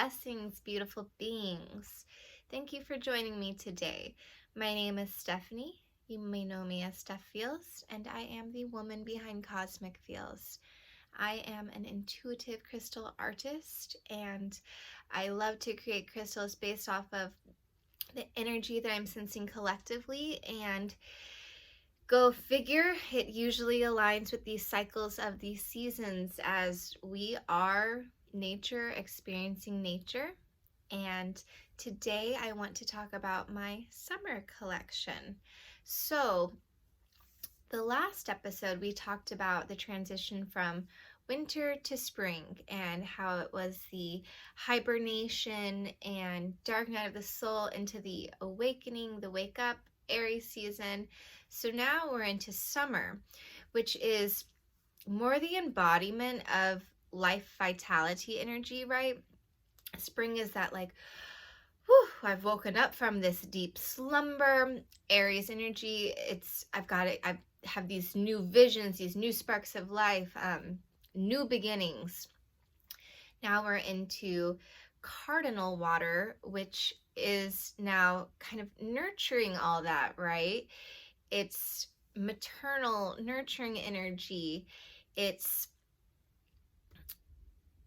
Blessings, beautiful beings. Thank you for joining me today. My name is Stephanie. You may know me as Steph Feels, and I am the woman behind Cosmic Feels. I am an intuitive crystal artist, and I love to create crystals based off of the energy that I'm sensing collectively, and go figure, it usually aligns with these cycles of these seasons as we are nature, experiencing nature. And today I want to talk about my summer collection. So the last episode we talked about the transition from winter to spring and how it was the hibernation and dark night of the soul into the awakening, the wake up, Aries season. So now we're into summer, which is more the embodiment of life vitality energy, right? Spring is that like, whew, I've woken up from this deep slumber. Aries energy, I have these new visions, these new sparks of life, new beginnings. Now we're into cardinal water, which is now kind of nurturing all that, right? It's maternal, nurturing energy. It's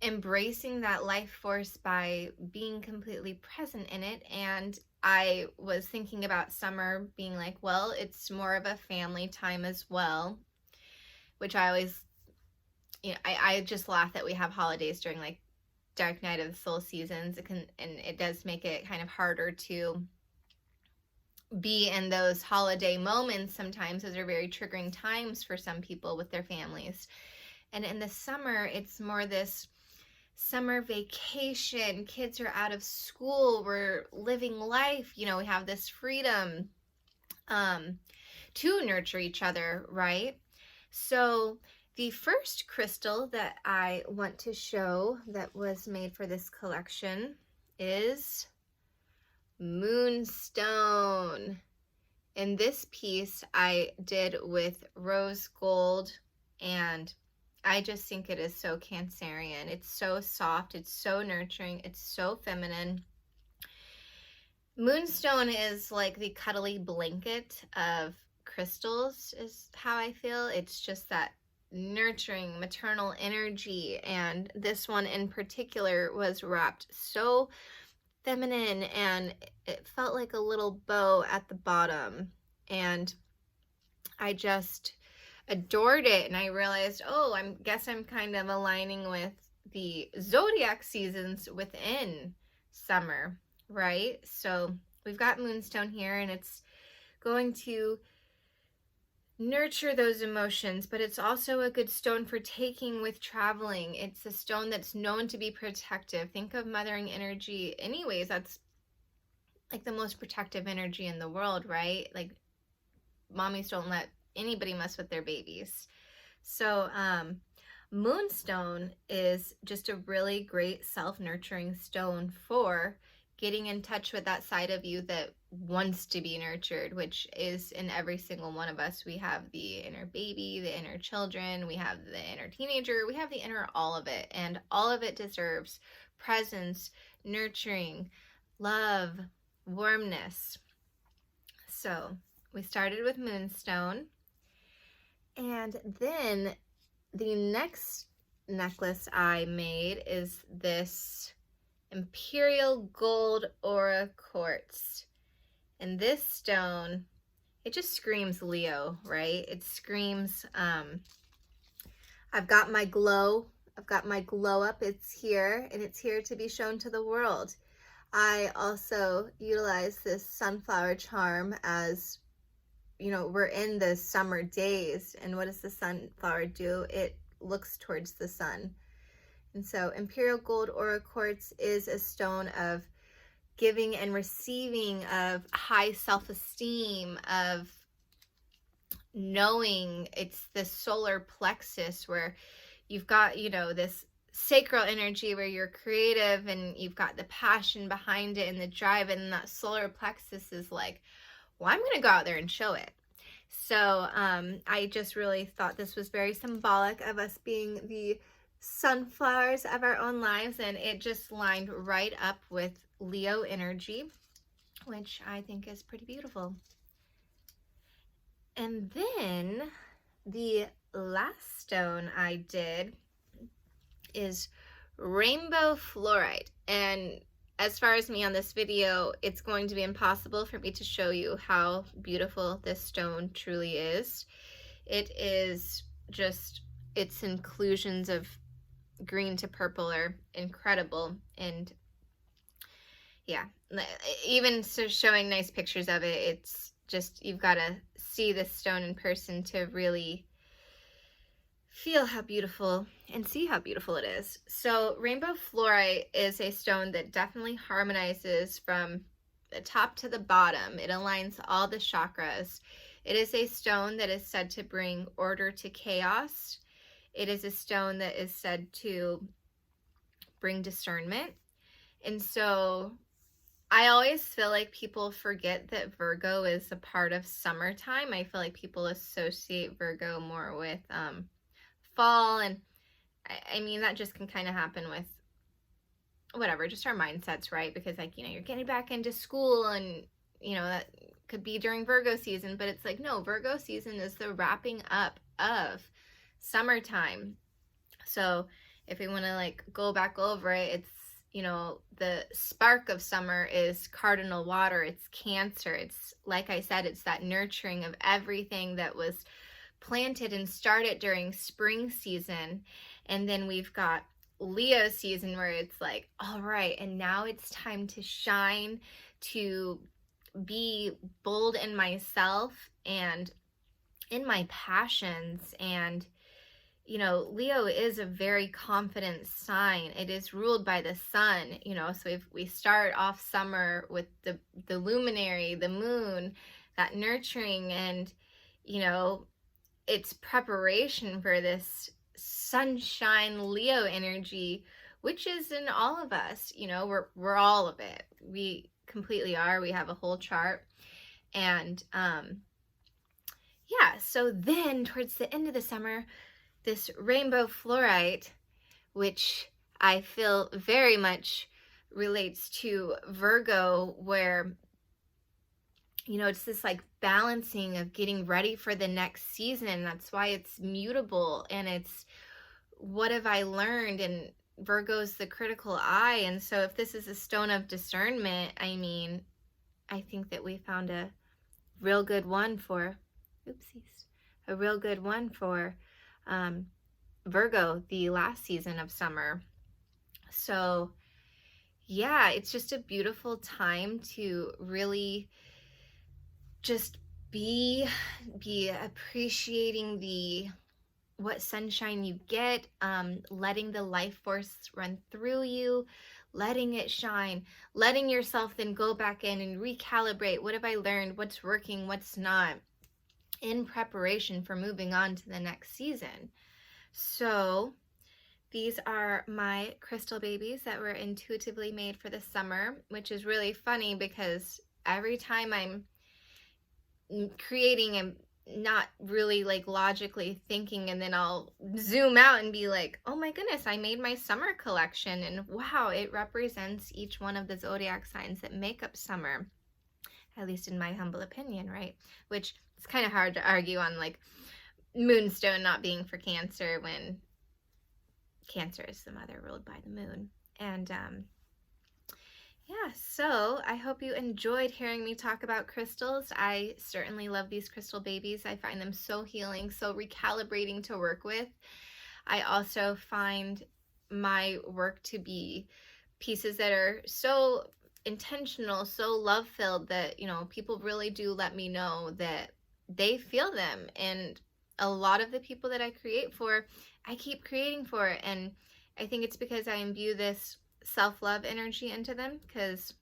embracing that life force by being completely present in it. And I was thinking about summer being like, well, it's more of a family time as well, which I always, I just laugh that we have holidays during like dark night of the soul seasons. And it does make it kind of harder to be in those holiday moments. Sometimes those are very triggering times for some people with their families. And in the summer, it's more this summer vacation. Kids are out of school. We're living life. We have this freedom to nurture each other, right? So the first crystal that I want to show that was made for this collection is moonstone. And this piece I did with rose gold, and I just think it is so Cancerian. It's so soft, it's so nurturing, it's so feminine. Moonstone is like the cuddly blanket of crystals, is how I feel. It's just that nurturing maternal energy, and this one in particular was wrapped so feminine, and it felt like a little bow at the bottom, and I just adored it. And I realized, oh, I guess I'm kind of aligning with the zodiac seasons within summer, right? So we've got moonstone here, and it's going to nurture those emotions, but it's also a good stone for taking with traveling. It's a stone that's known to be protective. Think of mothering energy anyways. That's like the most protective energy in the world, right? Like mommies don't let anybody mess with their babies. So moonstone is just a really great self-nurturing stone for getting in touch with that side of you that wants to be nurtured, which is in every single one of us. We have the inner baby, the inner children, we have the inner teenager, we have the inner all of it, and all of it deserves presence, nurturing, love, warmness. So we started with moonstone, and then the next necklace I made is this imperial gold aura quartz. And this stone, it just screams Leo, right? It screams, I've got my glow up, it's here, and it's here to be shown to the world. I also utilize this sunflower charm as, we're in the summer days, and what does the sunflower do? It looks towards the sun. And so imperial gold aura quartz is a stone of giving and receiving, of high self-esteem, of knowing. It's the solar plexus where you've got, this sacral energy where you're creative and you've got the passion behind it and the drive, and that solar plexus is like, well, I'm going to go out there and show it. So I just really thought this was very symbolic of us being the sunflowers of our own lives, and it just lined right up with Leo energy, which I think is pretty beautiful. And then the last stone I did is rainbow fluorite. And as far as me on this video, it's going to be impossible for me to show you how beautiful this stone truly is. It is just, its inclusions of green to purple are incredible. And yeah, even so, showing nice pictures of it, it's just, you've got to see this stone in person to really feel how beautiful and see how beautiful it is. So rainbow fluorite is a stone that definitely harmonizes from the top to the bottom. It aligns all the chakras. It is a stone that is said to bring order to chaos. It is a stone that is said to bring discernment. And so I always feel like people forget that Virgo is a part of summertime. I feel like people associate Virgo more with fall, and I mean, that just can kind of happen with whatever, just our mindsets, right? Because, like, you know, you're getting back into school, and you know, that could be during Virgo season, but it's like, no, Virgo season is the wrapping up of summertime. So if we want to like go back over it, it's, you know, the spark of summer is cardinal water, it's Cancer. It's, like I said, it's that nurturing of everything that was planted and started during spring season. And then we've got Leo season, where it's like, all right, and now it's time to shine, to be bold in myself and in my passions. And you know, Leo is a very confident sign. It is ruled by the sun, you know, so if we start off summer with the luminary, the moon, that nurturing, and you know, it's preparation for this sunshine Leo energy, which is in all of us. You know, we're all of it. We completely are. We have a whole chart. And yeah, so then towards the end of the summer, this rainbow fluorite, which I feel very much relates to Virgo, where, you know, it's this like balancing of getting ready for the next season. That's why it's mutable, and it's, what have I learned? And Virgo's the critical eye. And so if this is a stone of discernment, I mean, I think that we found a real good one for, oopsies, a real good one for Virgo, the last season of summer. So yeah, it's just a beautiful time to really just be appreciating what sunshine you get, letting the life force run through you, letting it shine, letting yourself then go back in and recalibrate. What have I learned? What's working? What's not? In preparation for moving on to the next season. So these are my crystal babies that were intuitively made for the summer, which is really funny because every time I'm creating and not really like logically thinking, and then I'll zoom out and be like, oh my goodness, I made my summer collection, and wow, it represents each one of the zodiac signs that make up summer, at least in my humble opinion, right? Which it's kind of hard to argue on, like moonstone not being for Cancer, when Cancer is the mother ruled by the moon. And yeah, so I hope you enjoyed hearing me talk about crystals. I certainly love these crystal babies. I find them so healing, so recalibrating to work with. I also find my work to be pieces that are so intentional, so love-filled, that, you know, people really do let me know that they feel them. And a lot of the people that I create for, I keep creating for. And I think it's because I imbue this self-love energy into them, because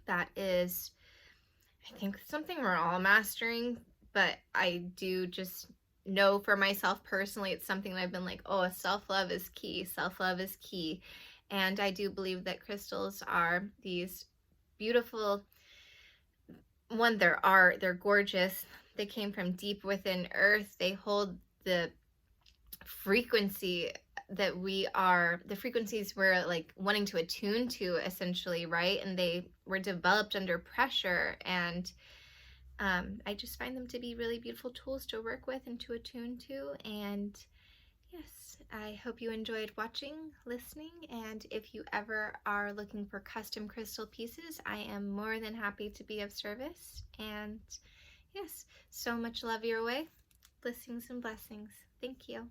that is, I think, something we're all mastering. But I do just know for myself personally, it's something that I've been like, oh, self-love is key. Self-love is key. And I do believe that crystals are these beautiful, one, they're gorgeous. They came from deep within earth. They hold the frequency that we are, the frequencies we're like wanting to attune to, essentially, right? And they were developed under pressure, and I just find them to be really beautiful tools to work with and to attune to. And yes, I hope you enjoyed watching, listening, and if you ever are looking for custom crystal pieces, I am more than happy to be of service. And yes, so much love your way. Blessings and blessings. Thank you.